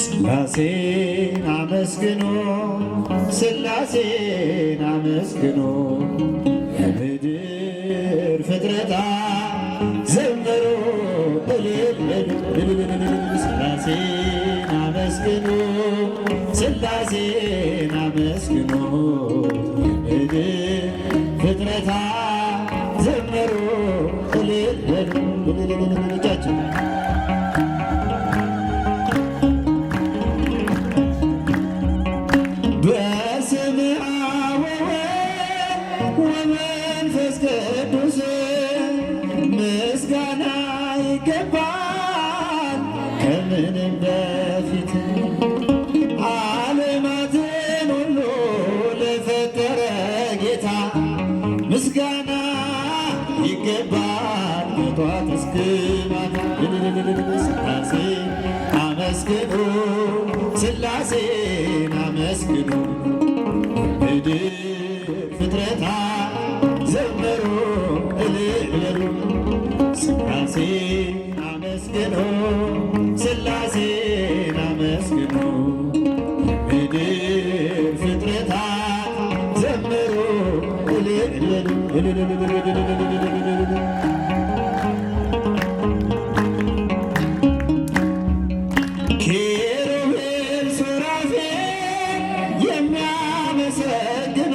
ሥላሴን አመስግኑ ሥላሴን አመስግኑ የምድር ፍጥረታት ዘምሩ እልል እልል ሥላሴን አመስግኑ ሥላሴን አመስግኑ የምድር ፍጥረታት ዘምሩ እልል እልል እጃችን ወመንፈስ ቅዱስ ምስጋና ይገባል ከምንም በፊት ዓለማትን ሁሉ ለፈጠረ ጌታ ምስጋና ይገባል ከጧት እስከ ማታ። ሥላሴን አመስግኑ ሥላሴን አመስግኑ ምድር ፍጥረታት ዘምሩ እልል በሉ ሥላሴን አመስግኑ ሥላሴን አመስግኑ ምድር ፍጥረታት ዘምሩ እልል በሉ ኪሩቤል ሱራፌል የሚያመሰግኑ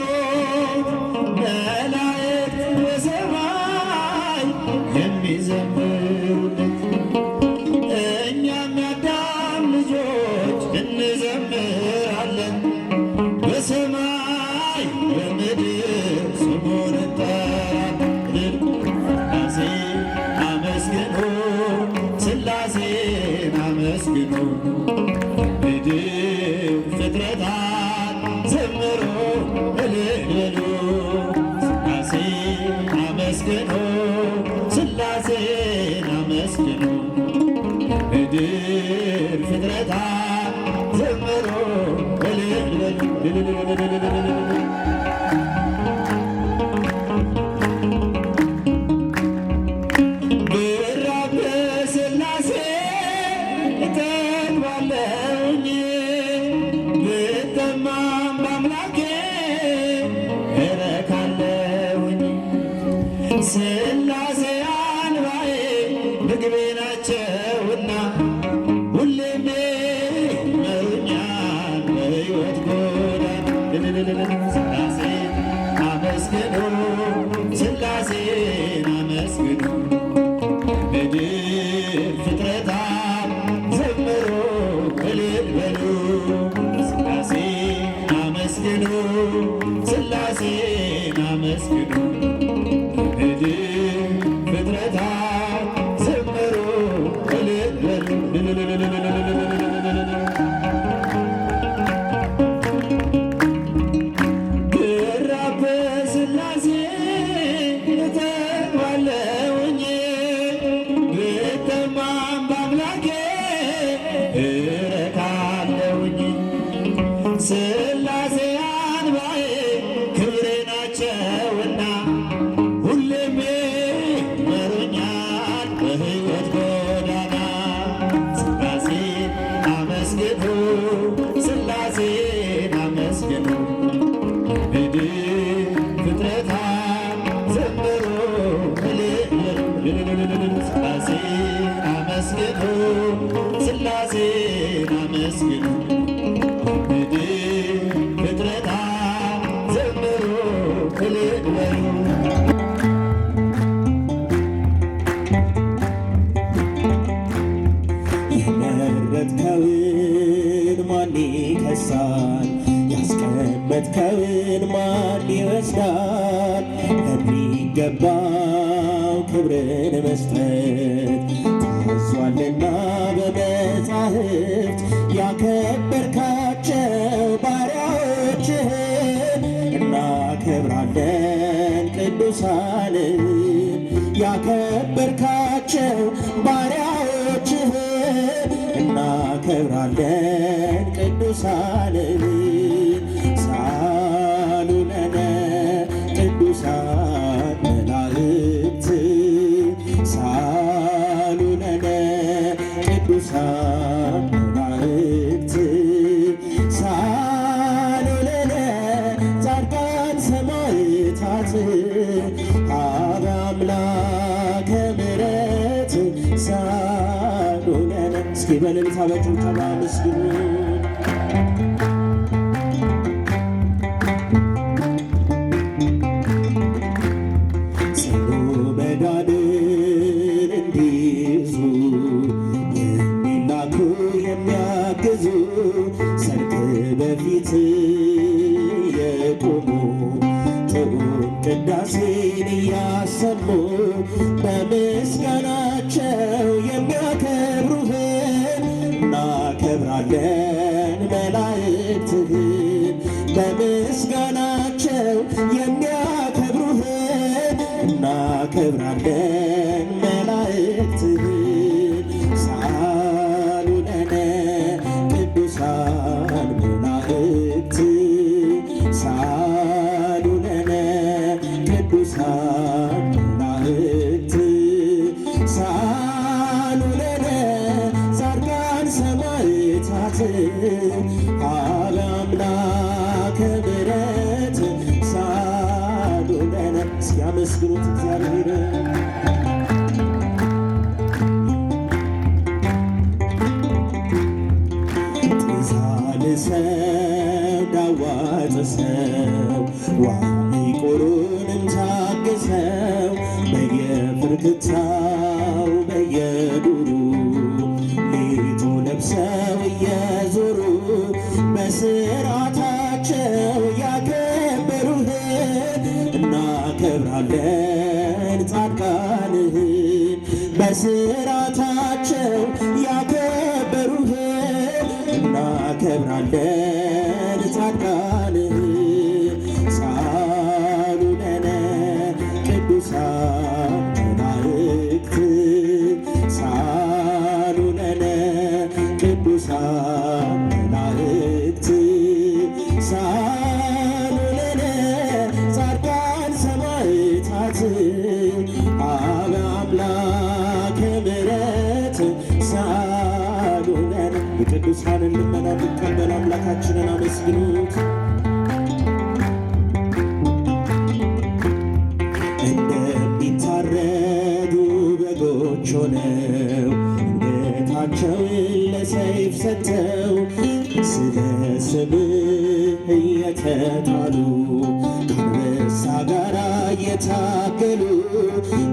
መላእክት በሰማይ የሚዘምሩለት እኛም የአዳም ልጆች እንዘምራለን በሰማይ በምድር ስሙን እንጠራለን። ሥላሴን አመስግኑ ሥላሴን አመስግኑ ምድር ፍጥረታት ዘምሩ እልል በሉ ሥላሴን አመስግኑ ሥላሴን አመስግኑ ምድር ፍጥረታት ዘምሩ እልል በሉ ብራብ በሥላሴ እጠግባለሁኝ ብጠማም በአምላኬ እረካለሁኝ ሥላሴ አንባዬ ምግቤ ናቸውና ሁሌም ይመሩኛል በሕይወት ጎዳና። ሥላሴን አመስግኑ ሥላሴን አመስግኑ ምድር ፍጥረታት ዘምሩ እልል በሉ ሥላሴን አመስግኑ ሥላሴን አመስግኑ ምድር ፍጥረታት ዘምሩ እልል በሉ ብራብ በሥላሴ እጠግባለሁኝ ብጠማም በአምላኬ እረካለሁኝ ሥላሴ አንባዬ ክብሬ ናቸውና ሁሌም ይመሩኛል በሕይወት ጎዳና። ሥላሴን አመስግኑ ሥላሴን አመስግኑ ምድር ፍጥረታት ዘምሩ እልል በሉ ሥላሴን አመስግኑ ሥላሴን አመስግኑ ምድር ፍጥረታት ዘምሩ እልል በሉ የመረጥከውን ማን ይከሳል? ያስቀመጥከውን ማን ይወስዳል? ለሚገባው ክብርን መስጠት ታዟልና በመጻሕፍት ያከበርካቸው ባሪያዎችህን እናከብራለን ቅዱሳንን ያከበርካቸው ባሪያዎችህን እናከብራለን ቅዱሳንን ሳሉ ለነ ቅዱሳን መላእክት ሳሉ ለነ ቅዱሳን መላእክት በእልልታ በጭብጨባ አመስግኑት። ጽኑ መዳንን እንዲይዙ የሚላኩ የሚያግዙ ሰርክ በፊት የቆሙ ጥዑም ቅዳሴን እያሰሙ በምስጋናቸው የሚያከብሩህን እናከብራለን መላእክትህን። በምስጋናቸው የሚያከብሩህን እናከብራለን መላእክትህን። ሳሉ ለነ ቅዱሳን መላእክት ሳሉ ለነ ቅዱሳን መላእክት ሳሉ ለነ ጻድቃን ሰማዕታት ኀበ አምላከ ምሕረት ሳሉ ለነ። ሲያመስግኑት እግዚአብሔርን ጥሳልሰው ዳዋ ጥሰው ዋይ ቁሩንም ታግሰው በየፍርክታው በየዱሩ ሌጦ ለብሰው እየዞሩ በስርዓታቸው ያከበሩህን እናከብራለን ጻድቃንህን። በስርዓታቸው ያከበሩህን እናከብራለን ጻድቃንህን። ሳሉ ለነ ቅዱሳን መላእክት ሳሉ ለነ ቅዱሳን መላእክት ሳሉ ለነ ጻድቃን ሰማዕታት ኀበ አምላከ ምሕረት ሳሉ ለነ። የቅዱሳንን ልመና የሚቀበል አምላካችንን አመስግኑት። እንደሚታረዱ በጎች ሆነው አንገታቸውን ለሰይፍ ሰጥተው ስለ ስምህ እየተጣሉ ከአንበሳ ጋር እየታገሉ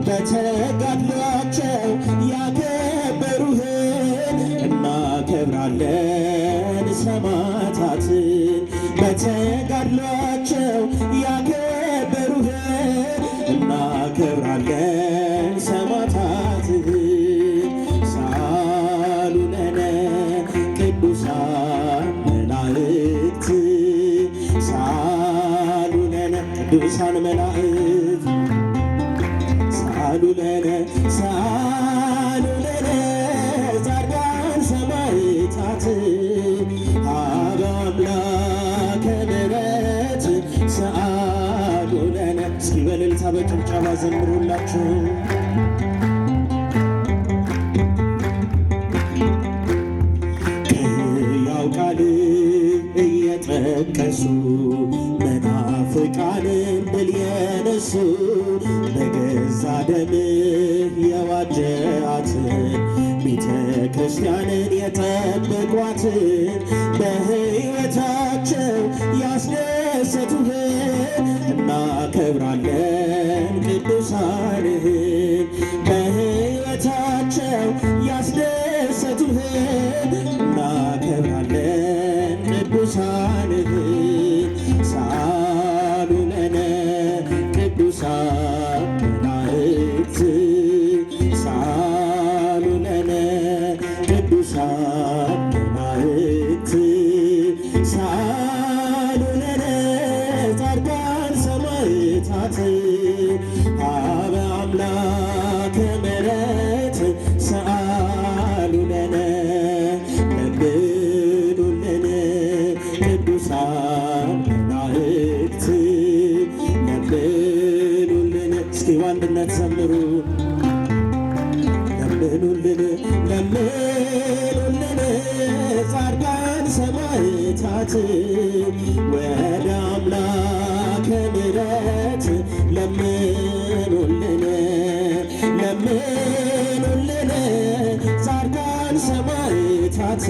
በተጋድሏቸው ያከበሩህን እናከብራለን ሰማዕታትን። በተጋድሏቸው ያከበሩህን እናከብራለን ሰማዕታትህን። ሳሉ ለነ ቅዱሳን መላእክት ሳሉ ለነ ቅዱሳን መላእክት ሳሉ ለነ ሳሉ ለነ ጻድቃን ሰማዕታት ኀበ አምላከ ምሕረት ሳሉ ለነ። እስኪ በእልልታ በጭብጨባ ዘምሩላችሁ። ሕያው ቃል እየጠቀሱ መናፍቃንን ድል የነሱ በገዛ ደምህ የዋጀሃትን ቤተ ክርስቲያንን የጠበቋትን በሕይወታቸው ያስደሰቱህን እናከብራለን ቅዱሳንህን። በሕይወታቸው ያስደሰቱህን እናከብራለን ቅዱሳንህን። ሳሉ ለነ ቅዱሳን መላእክት ሳሉ ለነ ቅዱሳን መላእክት ሳሉ ለነ ጻድቃን ሰማዕታት ኀበ አምላከ ምሕረት ሳሉ ለነ። ለምኑልን ቅዱሳን መላእክት ለምኑልን። እስኪ በአንድነት ዘምሩ። ለምኑልን ለምኑልን ጻድቃን ሰማዕታት ወደ አምላከ ምሕረት ለምኑልን ለምኑልን ጻድቃን ሰማዕታት ሰማዕታት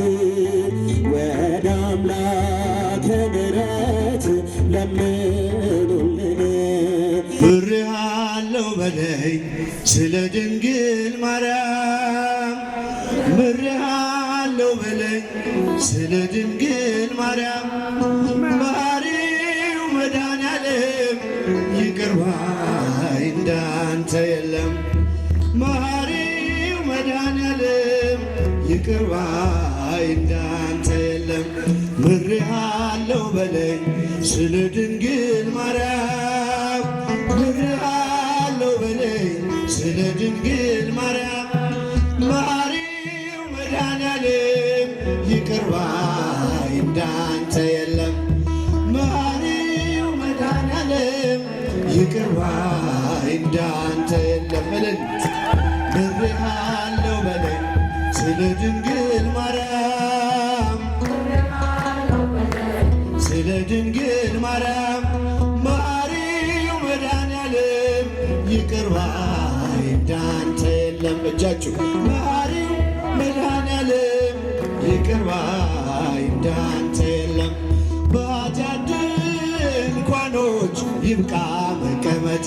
ወደ አምላከ ምሕረት ለምኑልን። ምሬሃለሁ በለኝ ስለ ድንግል ማርያም፣ ምሬሃለሁ በለኝ ስለ ድንግል ማርያም። መሐሪው መድኃኔዓለም ይቅር ባይ እንዳንተ የለም። መሐሪው መድኃኔዓለም ይቅር ባይ እንዳንተ የለም። ምሬሃለሁ በለኝ ስለ ድንግል ማርያም፣ ምሬሃለሁ በለኝ ስለ ድንግል ማርያም። መሐሪው መድኃኔዓለም ይቅር ባይ እንዳንተ የለም። መሐሪው መድኃኔዓለም ይቅር ባይ እንዳንተ የለም። ምሬሃለሁ በለኝ ስለ ድንግል ማርያም፣ ስለ ድንግል ማርያም። መሐሪው መድኃኔዓለም ይቅር ባይ እንዳንተ የለም። እጃችሁ መሐሪው መድኃኔዓለም ይቅር ባይ እንዳንተ የለም። በኃጢአት ድንኳኖች ይብቃ መቀመጤ፣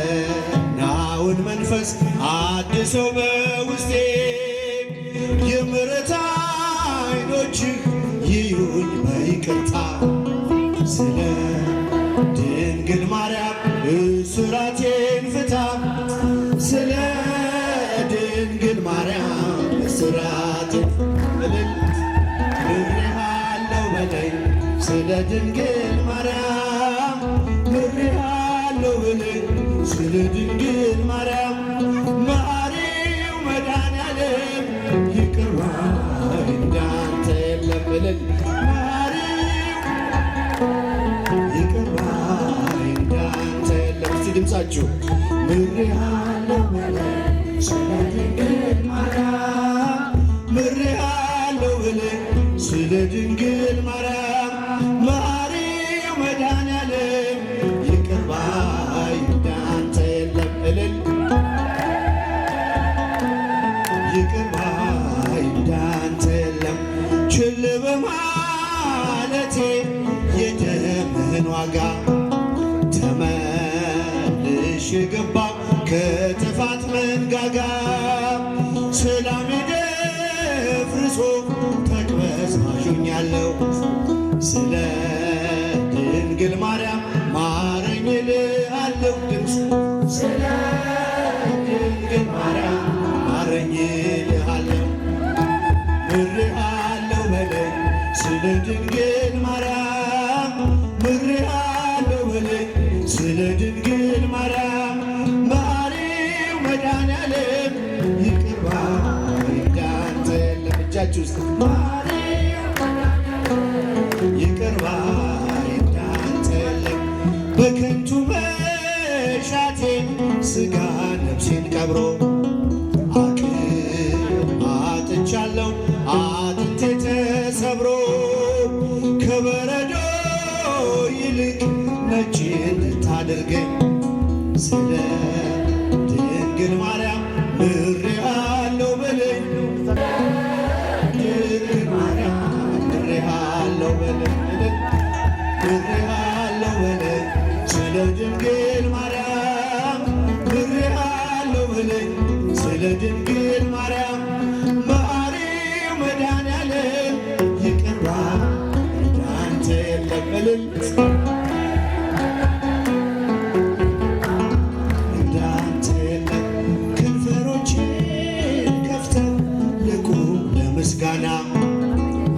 የቀናውን መንፈስ አድሰው በውስጤ። የምሕረት ዓይኖችህ ይዩኝ በይቅርታ፣ ስለ ድንግል ማርያም እስራቴን ፍታ። ስለ ድንግል ማርያም እስራቴን ምሬሃለሁ በለኝ ስለ ድንግል ማርያም፣ ምሬሃለሁ በለኝ ስለ ድንግል ማርያም። መሐሪው መድኃኔዓለም ይቅር ባይ እንዳንተ የለም። መሐሪው ይቅር ባይ እንዳንተ የለም። እስቲ ድምፃችሁ ምሬሃለሁ በለኝ ስለ ድንግል ማርያም፣ ምሬሃለሁ በለኝ ስለ ድንግል ማርያም። መሐሪው መድኃኔዓለም ይቅር ባይ እንዳንተ የለም። ይቅር ባይ እንዳንተ የለም። ችል በማለቴ የደምህን ዋጋ ተመልሼ ገባሁ ከጥፋት መንጋጋ። ሰላሜ ደፍርሶ ተቅበዝባዦኛለሁ። ስለ ድንግል ማርያም ማረኝ እልሃለሁ። ድምፅ ስለ ድንግል ማርያም ማረኝ እልሃለሁ። ምሬሃለሁ በለኝ ስለ ድንግል ማርያም፣ ምሬሃለሁ በለኝ ስለ ድንግል ማርያም። መሐሪው መድኃኔዓለም ይቅር ባይ እንዳንተ የለም። እጃችሁ ውስጥ ይቅር ባይ እንዳንተ የለም። በከንቱ መሻቴ ሥጋ ነፍሴን ቀብሮ አጥቻለሁ አጥንቴ ተሰብሮ። ከበረዶ ይልቅ ነጭ እንድታደርገኝ ስለ ድንግል ማርያም ምሬሃለሁ በለኝ። ድንግል ማርያም ምሬሃለሁ በለኝ፣ ምሬሃለሁ በለኝ ስለ ድንግል ማርያም፣ ምሬሃለሁ በለኝ ስለ ድንግል ማርያም። መሐሪው መድኃኔዓለም ይቅር ባይ እንዳንተ የለም። እንዳንተ የለም። ከንፈሮቼን ከፍተህ ልቁም ለምስጋና፣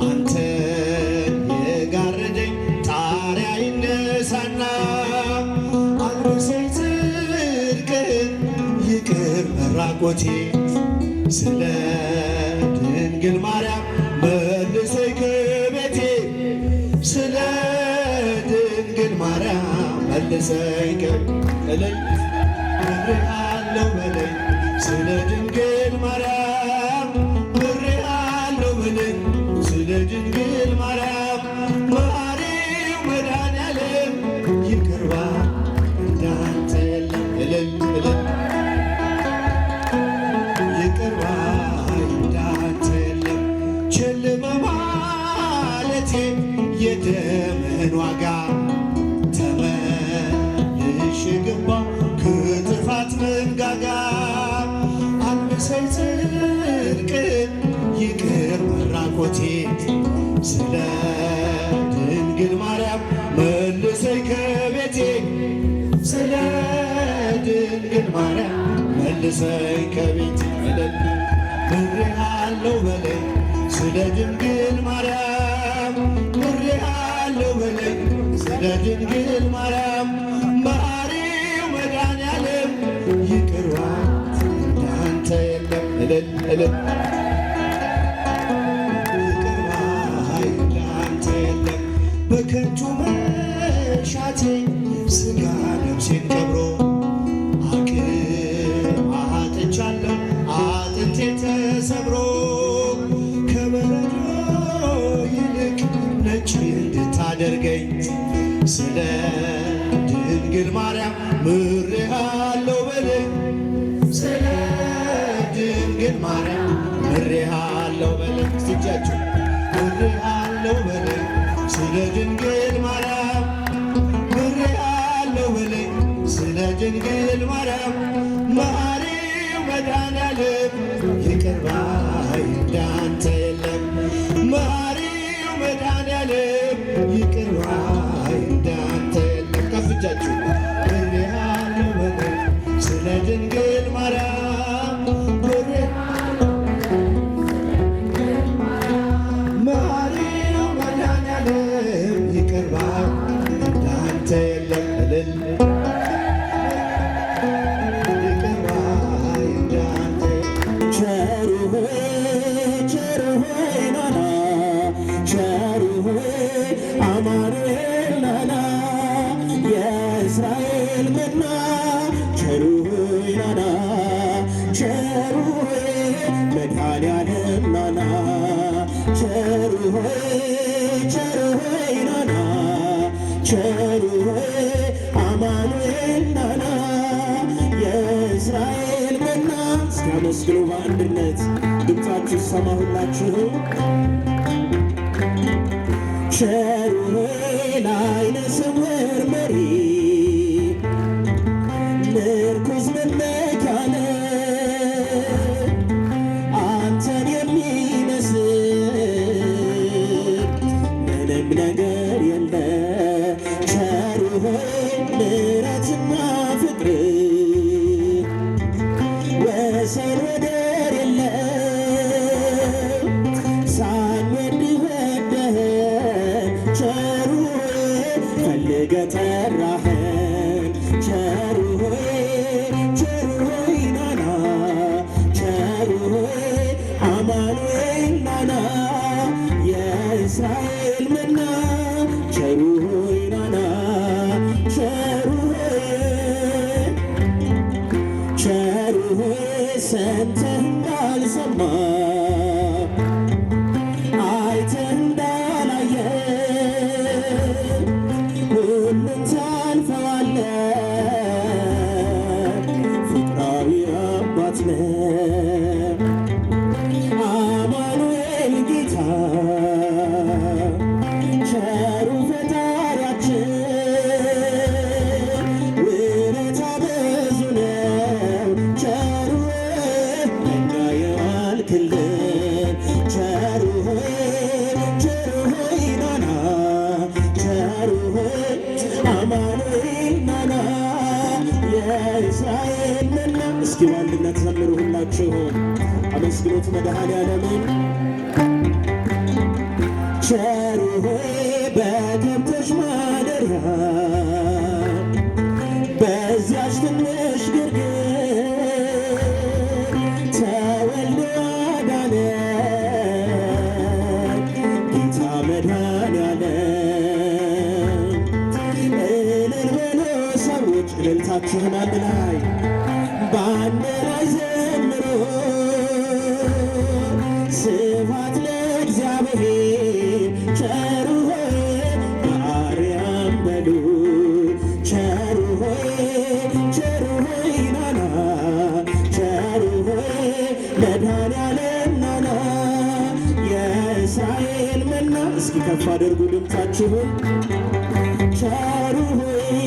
አንተን የጋረደኝ ጣሪያ ይነሳና። አልብሰኝ ጽድቅህን ይቅር መራቆቴ፣ ስለ ድንግል ማርያም መልሰኝ ከቤቴ። ስለ ድንግል ማርያም መልሰኝ ከእልል ምሬሃለሁ በለኝ ስለ ድንግል ማርያም፣ ምሬሃለሁ በለኝ ስለ ድንግል ማርያም። መሐሪው መድኃኔዓለም ይቅር ባይ እንዳንተ የለም። እልል ይቅር ባይ እንዳንተ የደምን ዋጋ ተመልሼ ገባሁ ከጥፋት መንጋጋ አልብሰኝ ጽድቅን ይቅር መራቆቴ ስለ ድንግል ማርያም መልሰኝ ከቤቴ ስለ ድንግል ማርያም መልሰኝ ከቤቴ ምሬሃለሁ በለኝ ስለ ድንግል ማርያም ምሬሃለሁ በለኝ ስለ ድንግል ማርያም መሐሪው መድኃኔዓለም ይቅር ባይ እንዳንተ የለም እልል እልል ይቅር ባይ እንዳንተ የለም በከንቱ መሻቴ ሥጋ ነፍሴን ቀብሮ አቅም አጥቻለሁ አጥንቴ ተሰብሮ ከበረዶ ይልቅ ነጭ እንድታደርገኝ ስለ ድንግል ማርያም ምሬሃለሁ በለኝ ስለ ድንግል ማርያም ምሬሃለሁ በለኝ እስቲጃችሁ ምሬሃለሁ በለኝ ስለ ድንግል ማርያም ምሬሃለሁ በለኝ ስለ ድንግል ማርያም መሐሪው መድኃኔዓለም ይቅር ባይ እንዳንተ የለም መሐሪው መድኃኔዓለም ይቅር ባይ እንዳንተ የለም ከፍ እጃችሁ ምሬሃለሁ በለኝ ስለ ድንግል ማርያም መሐሪው መድኃኔዓለም ይቅር ባይ እንዳንተ የለም እልል መስግኑ በአንድነት ድምፃችሁ ይሰማ ሁላችሁ ቸሩ ለዓይነ ስውር መሪ ምርኩዝ መመኪያነ አንተን የሚመስል ምንም ነገር የለ ቸሩ ምሕረትና ፍቅር ወሰን ወደር የለም ሳንወድህ ወደኸን ቸሩ ፈልገህ ጠራኸን ቸሩ ናና ቸሩ አማኑኤል ናና የእስራኤል መና ቸሩ ናና ቸሩ ሰምተህ እንዳልሰማ አይተህ እንዳላየ ሁሉን ታልፈዋለህ ፍቅራዊ አባት ነህ አማኑኤል ጌታ ቸሩ ፈጣሪያችን ውለታ ብዙ ነው ቸሩ ለእኛ የዋልክልን ቸሩ ናና ቸሩ አማኑኤል ናና የእስራኤል መና እስኪ በአንድነት ዘምሩ ሁላችሁም አመስግኖት መድኃኔዓለምን ቸሩ በከብቶች ማደሪያ በዚያች ትንሽ ግርግር ተወልዶ አዳነን ጌታ መድኃኔዓለም እልል በሉ ሰዎች እልልታችሁን አንድ ላይ በአንድ ላይ ዘምሩ ስብሐት ለእግዚአብሔር ቸሩ በአርያም በሉ ቸሩ ናና ቸሩ መድኃኔዓለም ናና የእስራኤል መና። እስኪ ከፍ አድርጉ ድምፃችሁን። ቸሩ ሆይ